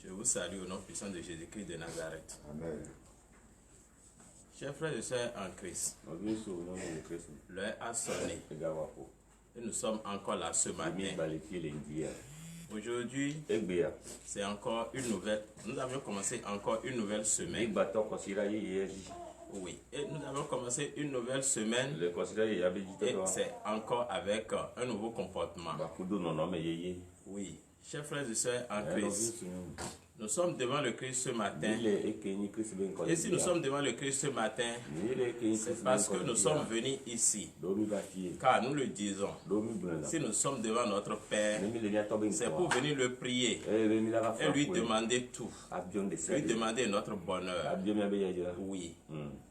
Je vous salue au nom puissant de Jésus-Christ de Nazareth. Amen. Chers frères et sœurs en Christ, l'heure a sonné et nous sommes encore là ce matin. Aujourd'hui, c'est encore une nouvelle. Nous avions commencé encore une nouvelle semaine. Oui, et nous avons commencé une nouvelle semaine. Et c'est encore avec un nouveau comportement. Oui, chers frères et sœurs en Christ, nous sommes devant le Christ ce matin. Et si nous sommes devant le Christ ce matin, c'est parce que nous sommes venus ici. Car nous le disons, si nous sommes devant notre Père, c'est pour venir le prier et lui demander tout. Lui demander notre bonheur. Oui.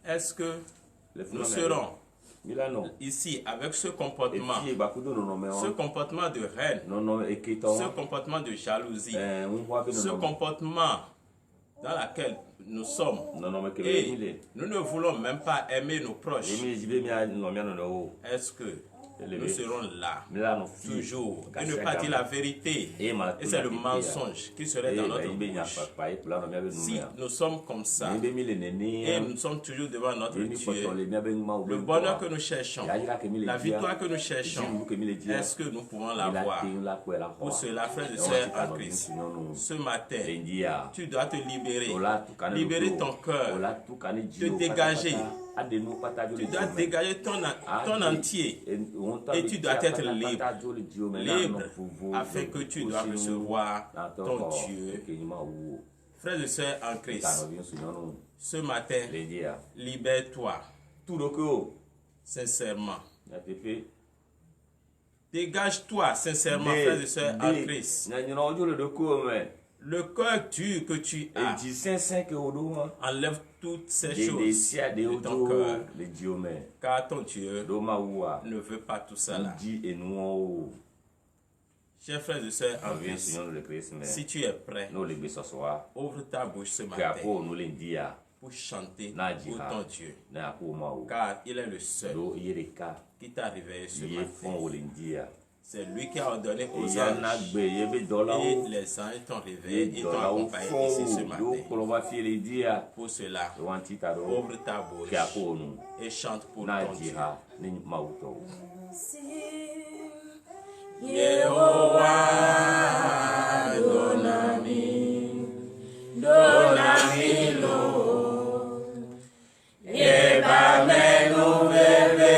Est-ce que nous serons ici avec ce comportement de haine, ce comportement de jalousie, ce comportement dans lequel nous sommes, et nous ne voulons même pas aimer nos proches? Est-ce que nous serons là toujours et ne pas dire la vérité, et c'est le mensonge qui serait dans notre bouche? Si nous sommes comme ça et nous sommes toujours devant notre Dieu, le bonheur que nous cherchons, la victoire que nous cherchons, est-ce que nous pouvons l'avoir? Pour cela, frères et sœurs en Christ, ce matin, tu dois te libérer ton cœur, te dégager. Tu dois dégager ton entier et tu dois être libre afin que tu dois recevoir ton Dieu. Frères et sœurs en Christ, ce matin, libère-toi sincèrement. Dégage-toi sincèrement, frères et sœurs en Christ. Le cœur dur que tu as, enlève toutes ces choses de ton cœur, car ton Dieu ne veut pas tout cela. Chers frères et sœurs en Christ, si tu es prêt, ouvre ta bouche ce matin pour chanter pour ton Dieu, car il est le seul qui t'a réveillé ce matin. C'est lui qui a ordonné aux anges, et les anges t'ont réveillé et t'ont accompagné ici ce matin. Pour cela, ouvre ta bouche et chante pour ton Dieu. Yehovah Donami, Donami lo, Yebamenu bebe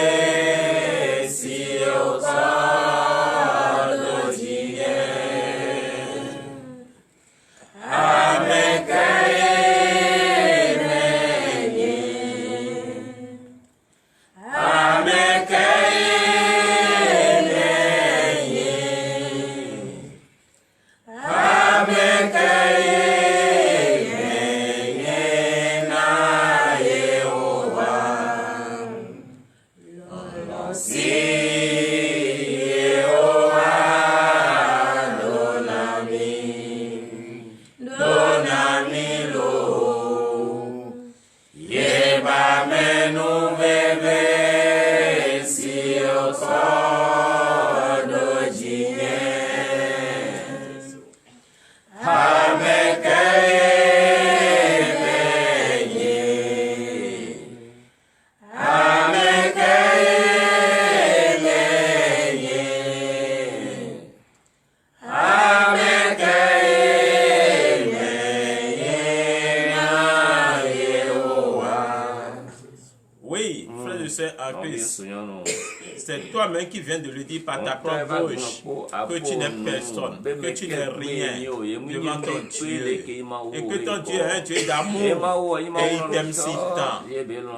si osa. C'est toi-même qui viens de le dire par ta propre bouche que tu n'es personne, que tu n'es rien devant ton Dieu et que ton Dieu est un Dieu d'amour et il t'aime si tant.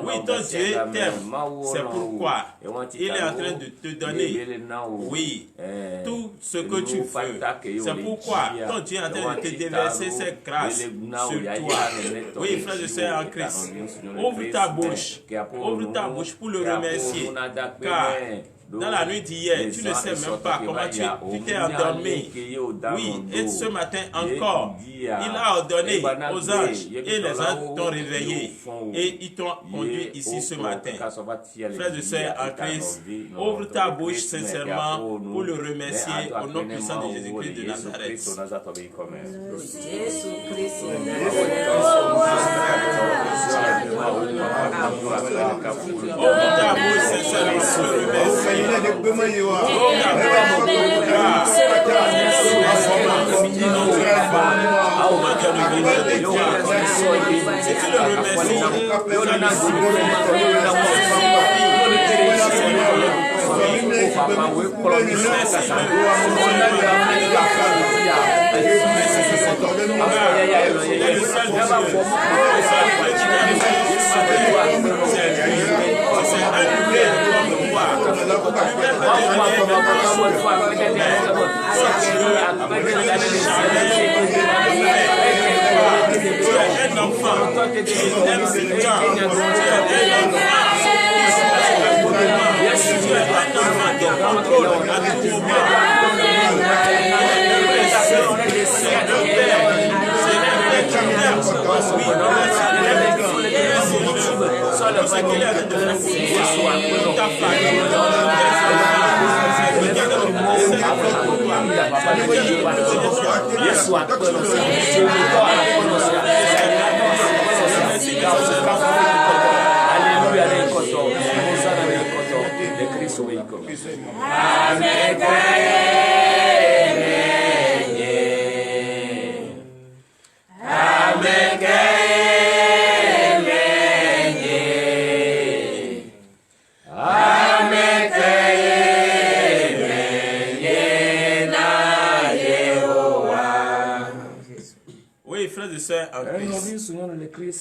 Oui, ton Dieu t'aime, c'est pourquoi il est en train de te donner, oui, tout ce que tu veux. C'est pourquoi ton Dieu est en train de te déverser ses grâces sur toi. Oui, frères et sœurs en Christ, ouvre ta bouche pour le remercier, car Dans la nuit d'hier, tu ne sais même pas comment tu t'es endormi. Oui, et ce matin encore, il a ordonné aux anges et les anges t'ont réveillé et ils t'ont conduit ici ce matin. Frères et sœurs en Christ, ouvre ta bouche sincèrement pour le remercier au nom puissant de Jésus-Christ de Nazareth. Ouvre ta bouche sincèrement pour le remercier.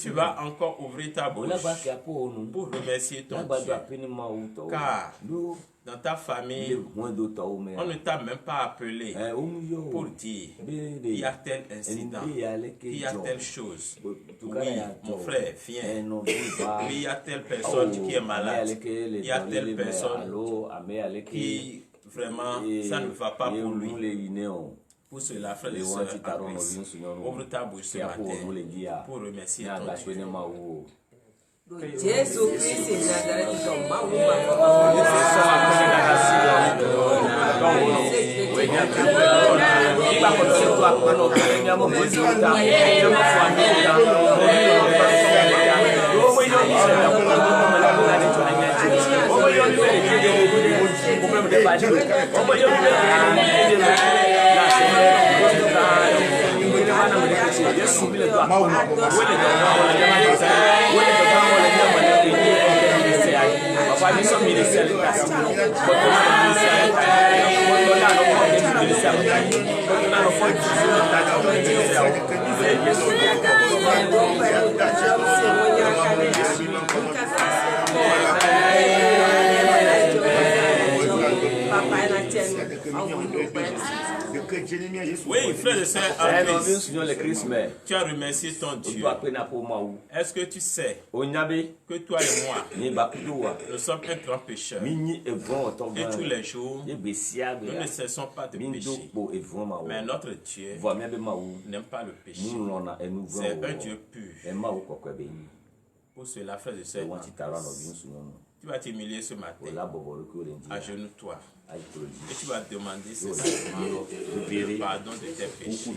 Tu vas encore ouvrir ta bouche pour remercier ton Dieu. Car dans ta famille, on ne t'a même pas appelé pour dire il y a tel incident, il y a telle chose. Oui, mon frère, viens. Oui, il y a telle personne qui est malade. Il y a telle personne qui vraiment, ça ne va pas pour lui. Pour cela, frère et sœur, ouvre ta bouche ce matin pour remercier ton Dieu. Jésus Christ Oui, frère et sœur, tu as remercié ton Dieu. Est-ce que tu sais que toi et moi, nous sommes un grand pécheur. Et tous les jours, nous ne cessons pas de pécher. Mais notre Dieu n'aime pas le péché. C'est un Dieu pur. Pour cela, frère et sœur, tu vas t'humilier ce matin. Agenouille-toi. Et tu vas demander le pardon de tes péchés.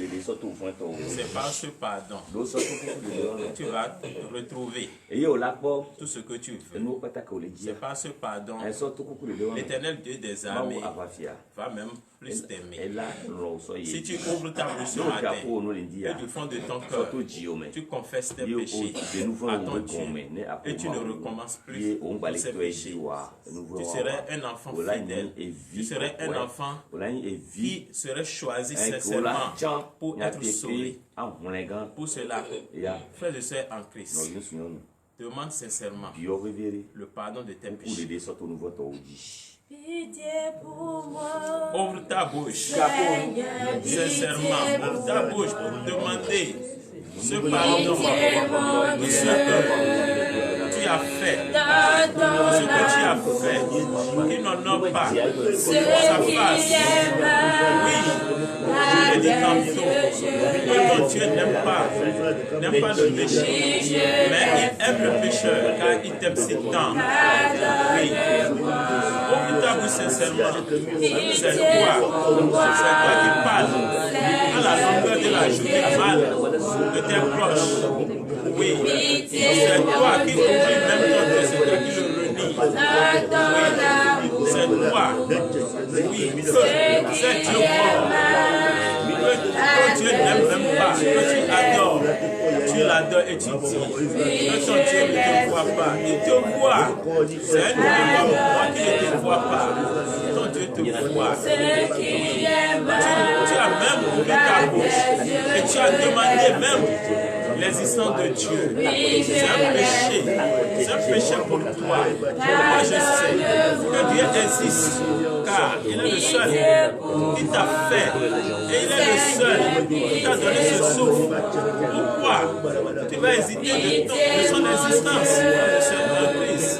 C'est par ce pardon que tu vas retrouver tout ce que tu veux. C'est par ce pardon l'Éternel Dieu des armées va même plus t'aimer. Si tu ouvres ta bouche ce matin et du fond de ton cœur tu confesses tes péchés à ton Dieu et tu ne recommences plus ces péchés, tu serais un enfant fidèle. Tu serais un enfant qui serait choisi sincèrement pour être sauvé. Pour cela, frères et sœurs en Christ, demande sincèrement le pardon de tes péchés. Pitié pour moi. Ouvre ta bouche sincèrement. Ouvre ta bouche pour demander ce pardon. Tu tu as fait, tout ce que tu as fait, qui n'honore pas sa face. Oui, je l'ai dit tantôt, que ton Dieu n'aime pas le péché, mais il aime le pécheur, car il t'aime si tant. Oui. Ouvre ta bouche sincèrement. C'est toi qui parles à la longueur de la journée mal de tes proches. Oui, c'est toi qui oublie même ton Dieu, c'est toi qui le renie. Oui, c'est toi. Oui, que c'est Dieu mort. Que Dieu n'aime même pas, que tu adores. Tu l'adores et tu dis que ton Dieu ne te voit pas. Il te voit. C'est un moi qui ne te vois pas. Ton Dieu te voit. Tu as même ouvert ta bouche et tu as demandé même l'existence de Dieu. C'est un péché. C'est un péché pour toi. Moi je sais que Dieu existe car il est le seul qui t'a fait et il est le seul qui t'a donné ce souffle. Pourquoi tu vas hésiter de son existence, Seigneur Christ?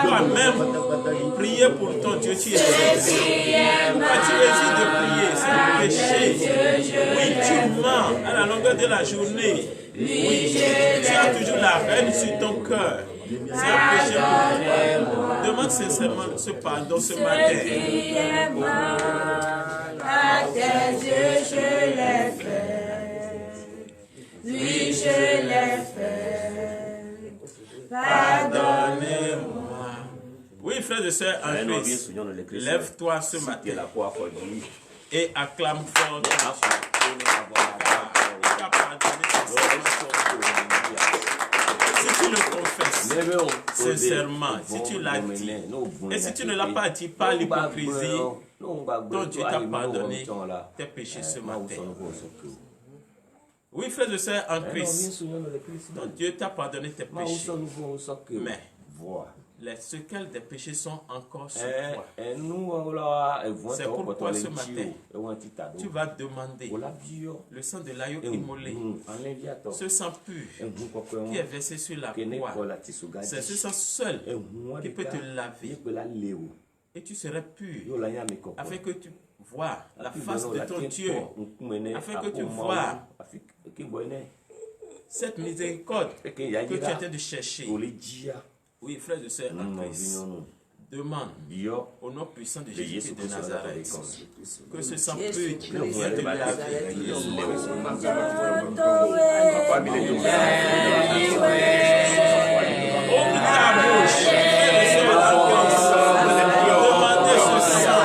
Toi-même, prier pour ton Dieu, tu hésites. Pourquoi tu hésites de prier? C'est un péché. Oui, tu mens à la longueur de la journée. Oui, tu as toujours la haine sur ton cœur. C'est un péché pour toi. Demande sincèrement ce pardon ce matin. À tes yeux, je l'ai fait. Oui, je l'ai fait. Pardonnez-moi. Oui, frères et sœurs en Christ, lève-toi ce matin et acclame fort ton Si tu le confesses sincèrement, si tu l'as dit, et si tu ne l'as pas dit par l'hypocrisie, ton Dieu t'a pardonné tes péchés ce matin. Oui, frères et sœurs en Christ, ton Dieu t'a pardonné tes péchés. Mais les séquelles des péchés sont encore sur toi. C'est pourquoi ce matin, tu vas demander le sang de l'agneau immolé, ce sang pur qui est versé sur la croix. C'est ce sang seul qui peut te laver. Et tu serais pur afin que tu vois la face de ton Dieu, afin que tu vois cette miséricorde que tu es en train de chercher. Oui, frères et sœurs en Christ, demande au nom puissant de Jésus de Nazareth que ce sang pur vienne te laver. Ouvre ta bouche, frères et sœurs en Christ, demandez ce sang.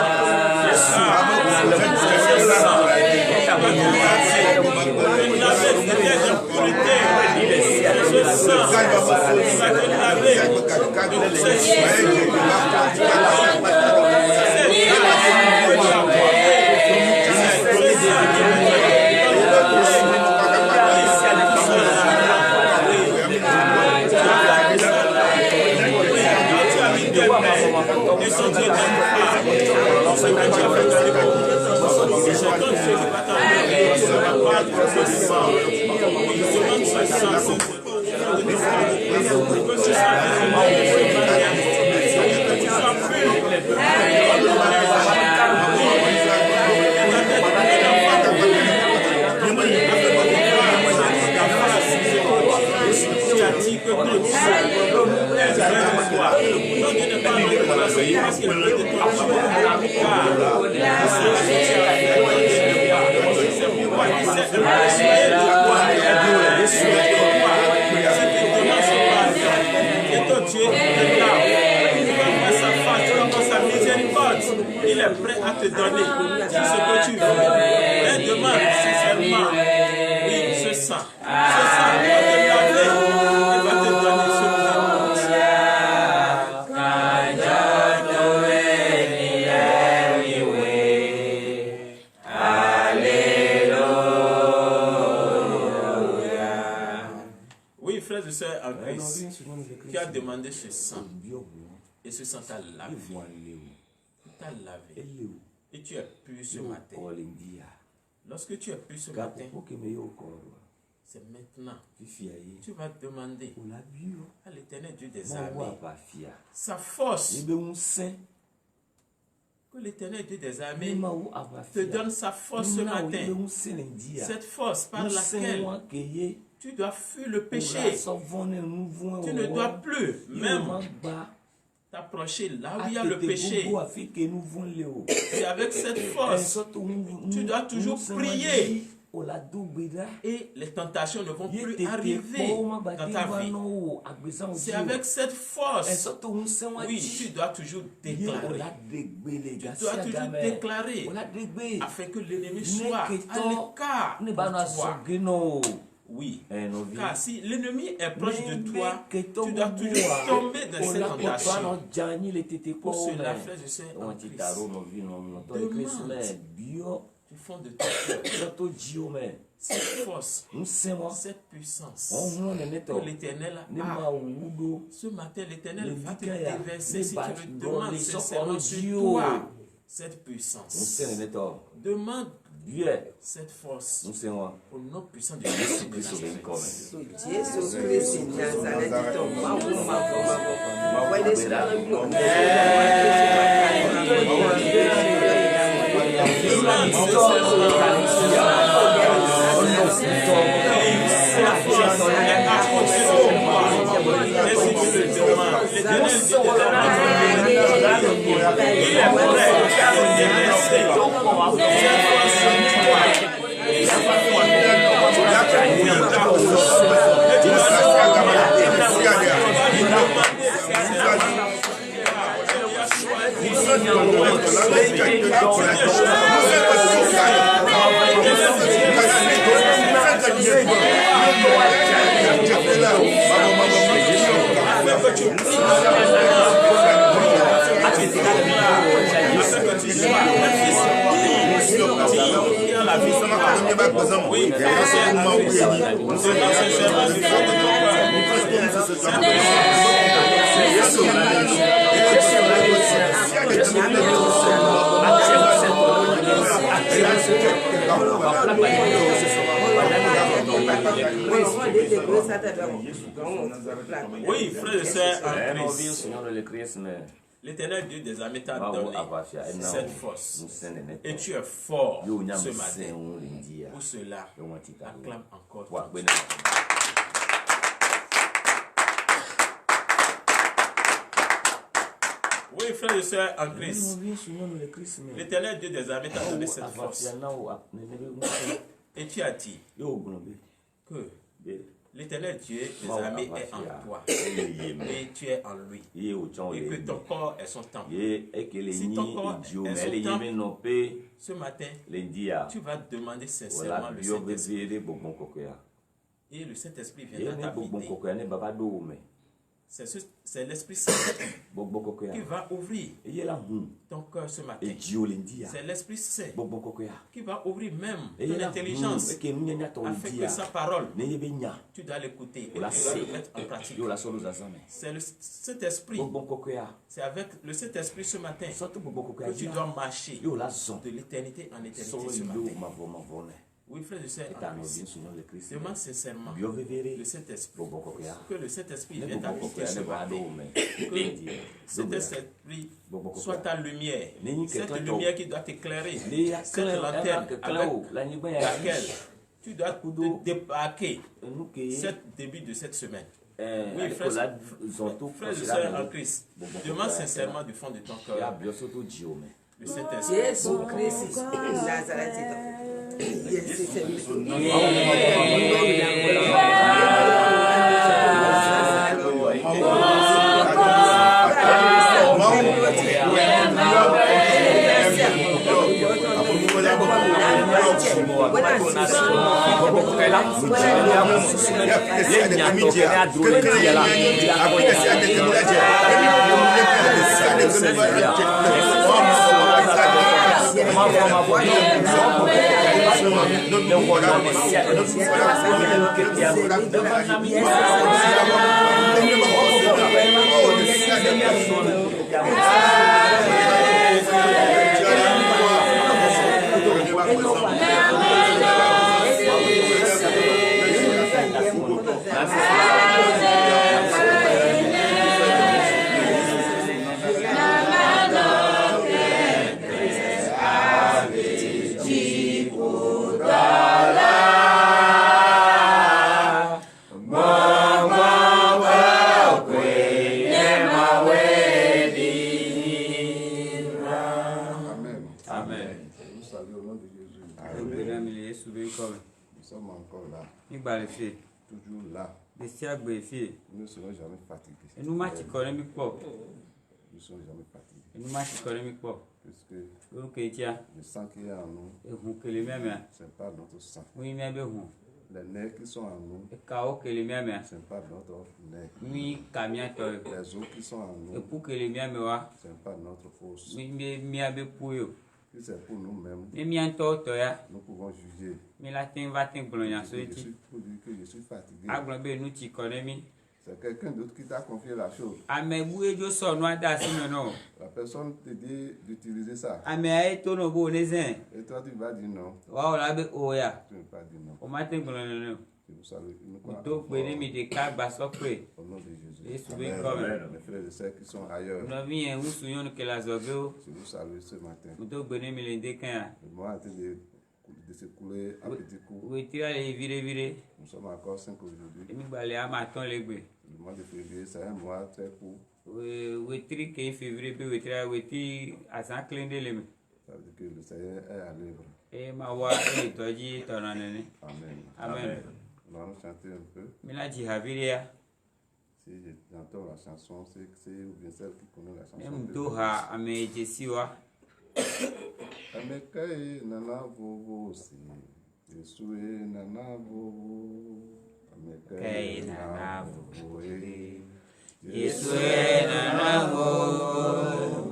Il est prêt à te donner tout ce que tu veux. Mais demande sincèrement, oui, ce sang. Ce sang va te laver et va te donner ce que Oui, frères et sœurs en Christ, tu as demandé ce sang. Et ce sang t'a lavé. T'a lavé. Et tu es pur ce matin. Lorsque tu es pur ce matin, C'est maintenant. Tu vas demander à l'Éternel Dieu des armées sa force. Que l'Éternel Dieu des armées te donne sa force ce matin. Cette force par laquelle tu dois fuir le péché. Tu ne dois plus même t'approcher là où il y a le péché. C'est avec cette force, tu dois toujours prier. Et les tentations ne vont plus arriver dans ta vie. C'est avec cette force, oui, tu dois toujours déclarer. Tu dois toujours déclarer afin que l'ennemi soit à l'écart de toi. Oui, car si l'ennemi est proche de toi, tu dois toujours tomber dans cette tentation. Pour cela, frère, je sais en Christ. Demande du fond de ton cœur cette force, cette puissance que l'Éternel a. Ce matin, l'Éternel va te déverser si tu le demandes sincèrement sur toi. Cette puissance. Demande cette force au nom puissant de Jésus-Christ. Oui, frère et sœur en Christ, l'Éternel Dieu des armées t'a donné cette force. Et tu es fort ce matin. Pour cela, acclame encore ton Dieu. Oui, frère et sœur en Christ, l'Éternel Dieu des armées t'a donné cette force. Et tu as dit que l'Éternel Dieu des armées est en toi et tu es en lui et que ton corps est son temple. Si ton corps est son temple, ce matin, tu vas demander sincèrement le Saint-Esprit. Et le Saint-Esprit viendra t'habiter. C'est l'Esprit Saint qui va ouvrir ton cœur ce matin. C'est l'Esprit Saint qui va ouvrir même ton intelligence afin que sa parole, tu dois l'écouter et tu dois le mettre en pratique. C'est le Saint-Esprit. C'est avec le Saint-Esprit ce matin que tu dois marcher de l'éternité en éternité ce matin. Oui, frère, je sais, demande sincèrement le Saint-Esprit, que le Saint-Esprit vienne t'habiter ce matin, que cet Esprit soit ta lumière, cette lumière qui doit t'éclairer, cette lanterne avec laquelle tu dois te débarquer cette début de cette semaine. Oui, frère, je sais en Christ, demande sincèrement du fond de ton cœur le Saint-Esprit. Jésus-Christ de Nazareth. Toujours là. Nous ne serons jamais fatigués. Et nous ne serons jamais fatigués. Puisque le sang qui est en nous, ce n'est pas notre sang. Les nerfs qui sont en nous, ce n'est pas notre nerf. Les os qui sont en nous, ce n'est pas notre os. Si c'est pour nous-mêmes, nous pouvons juger. Je suis fatigué. C'est quelqu'un d'autre qui t'a confié la chose. La personne te dit d'utiliser ça. Et toi, tu vas dire non. Tu ne vas pas dire non. Je vous salue. Au nom de Jésus. Amen. Mes frères et sœurs qui sont ailleurs. Je vous salue ce matin. Le mois est en train de s'écouler à petits coups. Nous sommes encore 5 aujourd'hui. Le mois de février, c'est un mois très court. Ça veut dire que le Seigneur est à l'œuvre. Amen. Amen. Nous allons chanter un peu. Si j'entends la chanson, c'est ou bien celle qui connaît la chanson. Amekai nana vovo si Yesue nana vovo. Amekai nana vovo Yesue nana vovo.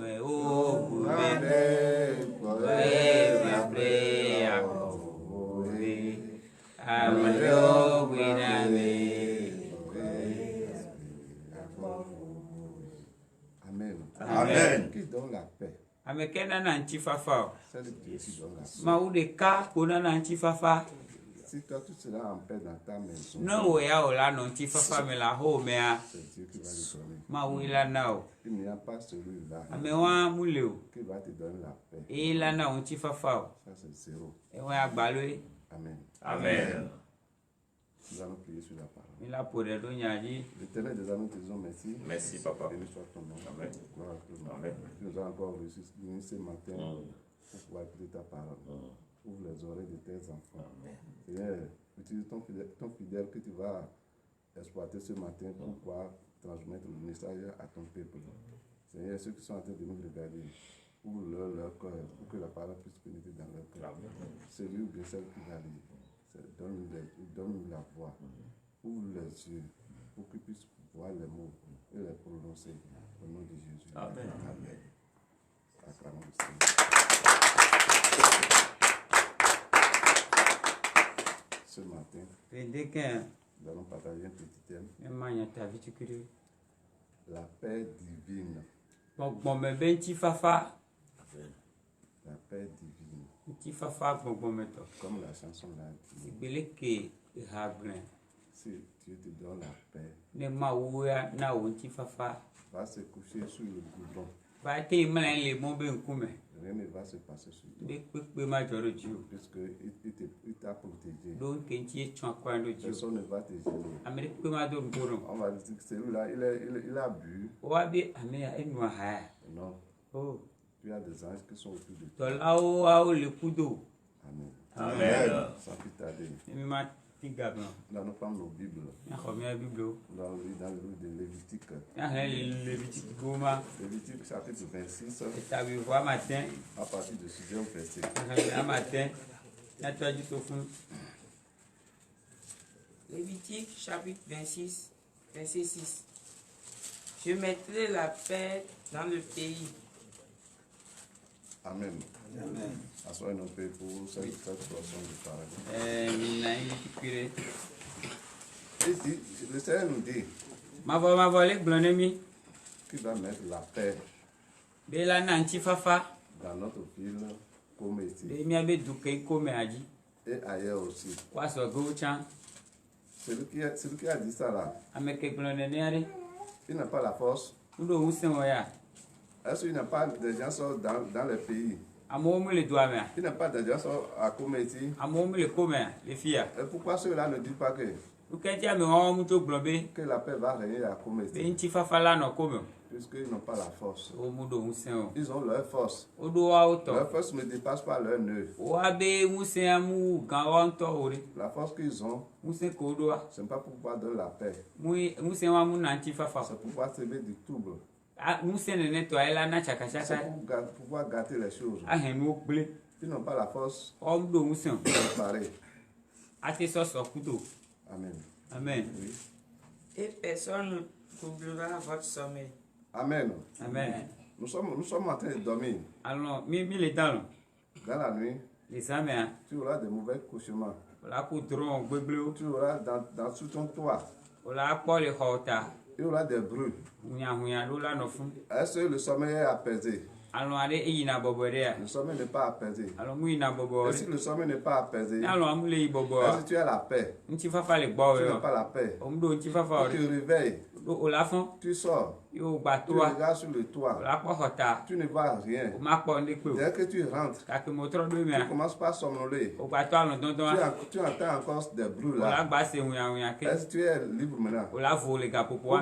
Amen. Qui donne la paix. Amekena na nchifafa. C'est le Dieu qui donne la paix. Maudeka kona na nchifafa. Si toi tu seras en paix dans ta maison, no ya ola no nchifafa me la ho mea. c'est Dieu qui va te donner. Mawila nao. Il n'y a pas celui-là Amewa muleo. qui va te donner la paix. Ila na nchifafa. Ça c'est zéro. Ewa agbaloe. Amen. Amen. Nous allons prier sur la parole. Mila pore do nyaji. L'éternel des armées te disons merci. Merci, papa. Béni soit ton nom. Amen. Gloire à ton nom. Amen. Tu nous as encore reçu ce matin pour pouvoir écouter ta parole. Ouvre les oreilles de tes enfants. Seigneur, utilise ton fidèle que tu vas exploiter ce matin pour pouvoir transmettre le message à ton peuple. Seigneur, ceux qui sont en train de nous regarder, ouvre leur cœur pour que la parole puisse pénétrer dans leur cœur. Celui ou bien celle qui va lire, donne-nous la voix. Ouvre les yeux pour qu'ils puissent voir les mots et les prononcer au nom de Jésus. Amen. Amen. Acclamons le Seigneur. Ce matin, nous allons partager un petit thème. La paix divine. La paix divine. Comme la chanson l'a dit. Si Dieu te donne la paix, va se coucher sur le goudron. Rien ne va se passer sur toi. Puisqu'il t'a protégé. Personne ne va te gêner. On va dire que celui-là, il a bu. Non. Tu as des anges qui sont autour de toi. Amen. Amen. Sans plus tarder. Nous allons prendre nos Bibles. Nous allons lire dans le livre de Lévitique. Lévitique chapitre 26. À partir du 6e verset. Lévitique chapitre 26, verset 6. Je mettrai la paix dans le pays. Amen. Amen. Assoyez nos pays pour cette portion de parole. Le Seigneur nous dit qu'il va mettre la paix dans notre ville comme ici. Et ailleurs aussi. Celui qui a dit ça là, Il il n'a pas la force. Est-ce qu'il n'y a pas des gens dans les pays? Il n'a pas de gens à Kometi. Et pourquoi ceux-là ne disent pas que la paix va régner à Kometi? Puisqu'ils n'ont pas la force. Ils ont leur force. Leur force ne dépasse pas leur nœud. La force qu'ils ont, ce n'est pas pour pouvoir donner la paix. C'est pour pouvoir sauver du trouble. C'est pour pouvoir gâter les choses. Ils n'ont pas la force de réparer. Amen. Amen. Oui. Et personne ne troublera votre sommeil. Amen. Amen. Nous sommes en train de dormir. Alors, Dans la nuit, tu auras de mauvais cauchemars. Tu auras sur ton toit, il y aura des bruits. Est-ce que le sommeil est apaisé? Le sommeil n'est pas apaisé. Et si le sommeil n'est pas apaisé, est-ce que tu as la paix? Tu n'as pas la paix. Tu te réveilles. Tu sors. Tu regardes sur le toit. Tu ne vois rien. Dès que tu rentres, tu commences par somnoler. Tu entends encore des bruits là. Est-ce que tu es libre maintenant? Ou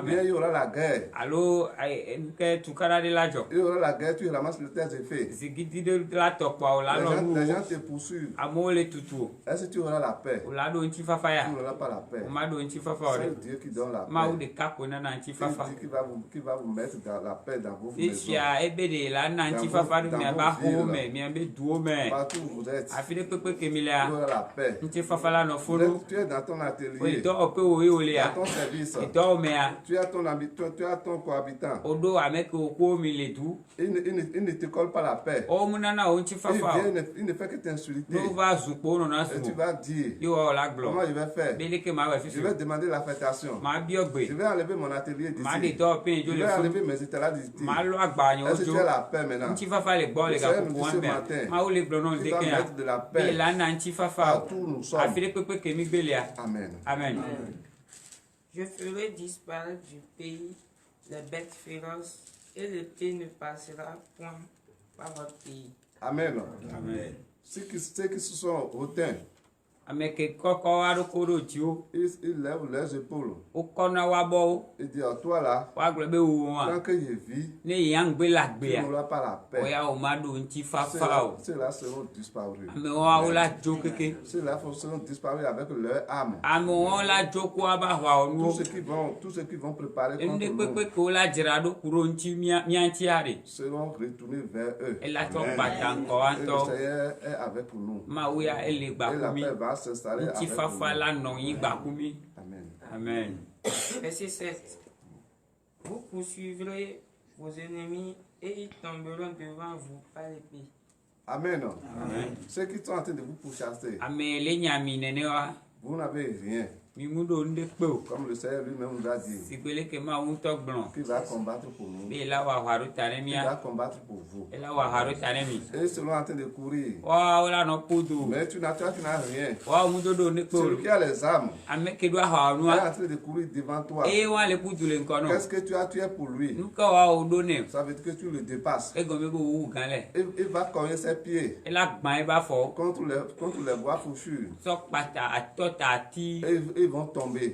bien il y aura la guerre. Il y aura la guerre, tu ramasses tes effets. Les gens te poursuivent. Est-ce que tu auras la paix? Tu n'auras pas la paix. C'est Dieu qui donne la paix. Qui va vous mettre dans la paix dans vos maisons. Partout où vous êtes, il y aura la paix. Tu es dans ton atelier, dans ton service, tu as ton cohabitant. Il ne te colle pas la paix. Il ne fait que t'insulter. Et tu vas dire, comment je vais faire? Je vais demander l'affectation. Je vais enlever mon atelier d'ici. Je vais enlever mes étalons d'ici. Est-ce que tu as la paix maintenant? Ce matin, tu vas mettre de la paix partout où nous sommes. Amen. Amen. Je ferai disparaître du pays les bêtes féroces et l'épée ne passera point par votre pays. Amen. Amen. Ceux qui se sont hautains, ils lèvent leurs épaules. Ils disent, toi là, tant que je vis, tu n'auras pas la paix. Ceux-là seront disparus. Ceux-là seront disparus avec leur âme. Tous ceux qui vont préparer contre nous seront retournés vers eux. Et le Seigneur est avec nous. Et la paix va s'installer avec nous. Amen. Amen. Verset 7. Vous poursuivrez vos ennemis et ils tomberont devant vous par l'épée. Amen. Amen. Ceux qui sont en train de vous pourchasser, vous n'avez rien. Comme le Seigneur lui-même nous a dit, qui va combattre pour nous, qui va combattre pour vous. Et ils seront en train de courir. Mais tu n'as rien. Celui qui a les armes est en train de courir devant toi. Qu'est-ce que tu as? Tu es pour lui. Ça veut dire que tu le dépasses. Il va cogner ses pieds contre les bois fouchus. Ils vont tomber.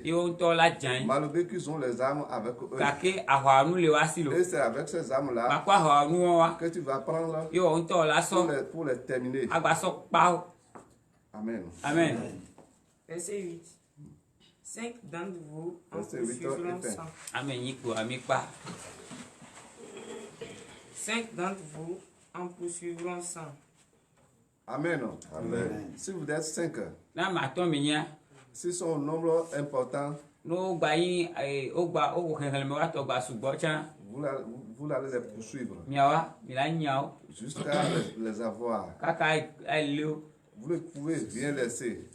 Malgré qu'ils ont les armes avec eux. Et c'est avec ces armes-là que tu vas prendre pour les terminer. Amen. Amen. Verset 8. 5 d'entre vous en poursuivront 100. 5 d'entre vous en poursuivront 100. Amen. Amen. Si vous êtes 5, si son nombre important, vous allez les poursuivre jusqu'à les avoir. Vous ne pouvez rien laisser.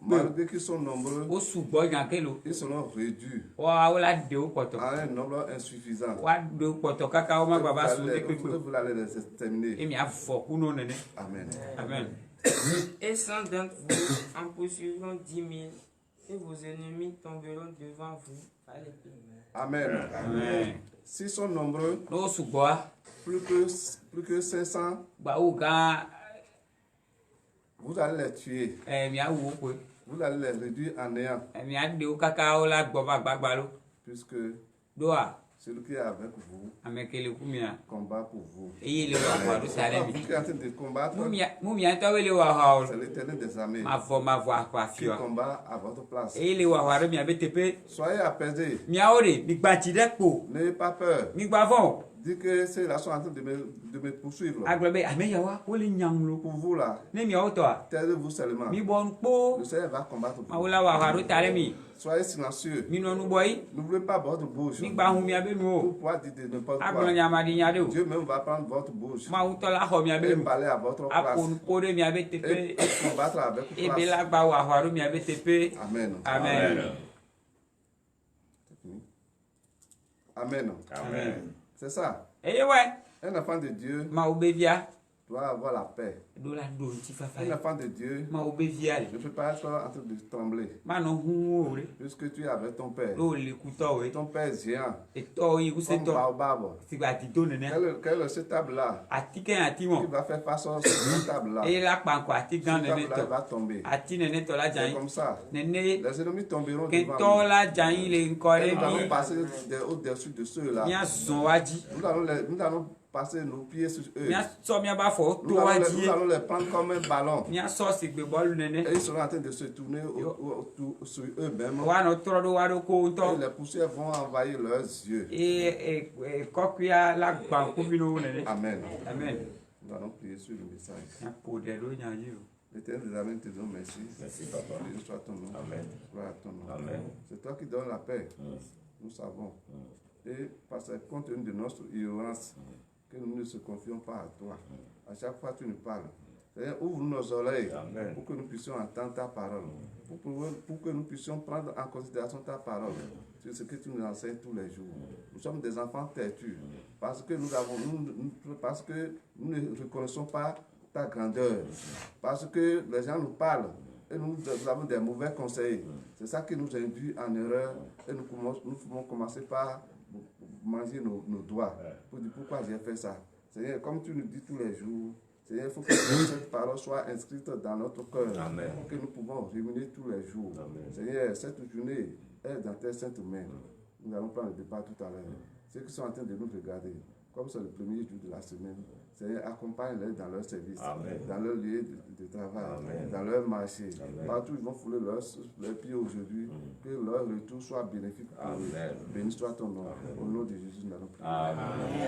Malgré qu'ils sont nombreux, ils seront réduits à un nombre insuffisant. Vous allez les exterminer. Amen. Amen. Et 100 d'entre vous en poursuivront 10 000 et vos ennemis tomberont devant vous par l'épée. Amen. Amen. S'ils sont nombreux, No sugbɔ. plus que 500, Gbawo gã. vous allez les tuer. Miawu koe. Vous allez les réduire en néant. Miaɖewo kaka wo la gbɔ va gbagbalo. Puisque Doa. celui qui est avec vous Amekele kumia. combat pour vous. Eye le wa hwa do C'est pas salemi. vous qui êtes en train de combattre, Mumia ntɔwo le wa hwa o. c'est l'Éternel des armées Mavɔ ahwa qui fia. combat à votre place. Eye le wa hwa do miabe teƒe. Soyez apaisés, Miawo de migbatsi ɖe kpo. n'ayez pas peur. Migba vɔ. Dites que ceux-là sont en train de me poursuivre. Agblɔ be ame yawoa wole nyamlo. Pour vous là, Ne miawo tɔa. taisez-vous seulement. Mibɔ nu kpo. Le Seigneur va combattre pour Mawu vous. la wa hwa do ta ɖe mi. Soyez silencieux. Minɔ nu bɔ yi. N'ouvrez pas votre bouche Migba hu miabe nu o. pour pouvoir dire de n'importe Agblɔ quoi. nyamaɖinya ɖe o. Dieu même va prendre votre bouche Mawu tɔ la xɔ miabe et nu. parler à votre Aƒo place nu kpo ɖe miabe et teƒe. combattre avec Ebe place. la gba wa hwa do miabe teƒe. Amen. Amen. Amen. Amen. C'est ça. Eye wɛ. Un enfant de Dieu Mawu be via. doit avoir la paix. Do la do ŋuti fafa Un yi. enfant de Dieu Mawu be via le. ne peut pas être en train de trembler Manɔ hu o ɖe. puisque tu es avec ton père. Do le kutɔ o. Ton père est géant, Etɔ yi comme kusetɔ. baobab. Sigba ati do nene. Quel est cette table-là Ati kɛ ati qui mɔ. va faire face à cette table-là? Eye la kpa nkɔ ati gã Cette nene table-là tɔ. va tomber. Ati nene tɔ la dza C'est yi. comme ça. Nene Les ennemis tomberont devant kɛntɔ nous. la dza yi le ŋkɔ Et nous ɖe allons mi. passer au-dessus de ceux-là. Mia zɔn wa dzi. Nous allons passer nos pieds sur eux. Mia sɔ miabe afɔ to Nous wa allons, dzi nous ye. allons les prendre comme un ballon. Mia sɔ sigbe bɔlu nene. Et ils seront en train de se tourner sur eux-mêmes. Wa nɔ trɔ ɖo wa ɖo ko Et ŋutɔ. les poussières vont envahir leurs yeux. Eye kɔkuia la gba ŋkuvi no nene. Amen. Amen. Nous allons prier sur le message. Mia ƒo ɖe ɖo nya dzi o. L'Éternel des armées te donne merci. Merci, papa. Béni soit ton nom. Amen. Gloire à ton nom. Amen. C'est toi qui donnes la paix. Nous savons. Et parce que compte tenu de notre ignorance, que nous ne se confions pas à toi. À chaque fois, tu nous parles. Seigneur, ouvre nos oreilles Amen. pour que nous puissions entendre ta parole. Pour que nous puissions prendre en considération ta parole. C'est ce que tu nous enseignes tous les jours. Nous sommes des enfants têtus. Parce que parce que nous ne reconnaissons pas ta grandeur. Parce que les gens nous parlent et nous avons des mauvais conseils. C'est ça qui nous induit en erreur et nous pouvons commencer par manger nos doigts pour dire pourquoi j'ai fait ça. Seigneur, comme tu nous dis tous les jours, Seigneur, il faut que cette parole soit inscrite dans notre cœur, Amen. que nous pouvons ruminer tous les jours. Amen. Seigneur, cette journée est dans tes saintes mains. Nous allons prendre le départ tout à l'heure. Ceux qui sont en train de nous regarder, comme c'est le premier jour de la semaine, Seigneur, accompagne-les dans leur service, Amen. dans leur lieu de travail, Amen. dans leur marché. Amen. Partout où ils vont fouler leurs pieds aujourd'hui, que leur retour soit bénéfique pour eux. Amen. Béni soit ton nom. Au nom de Jésus, nous allons prier. Amen.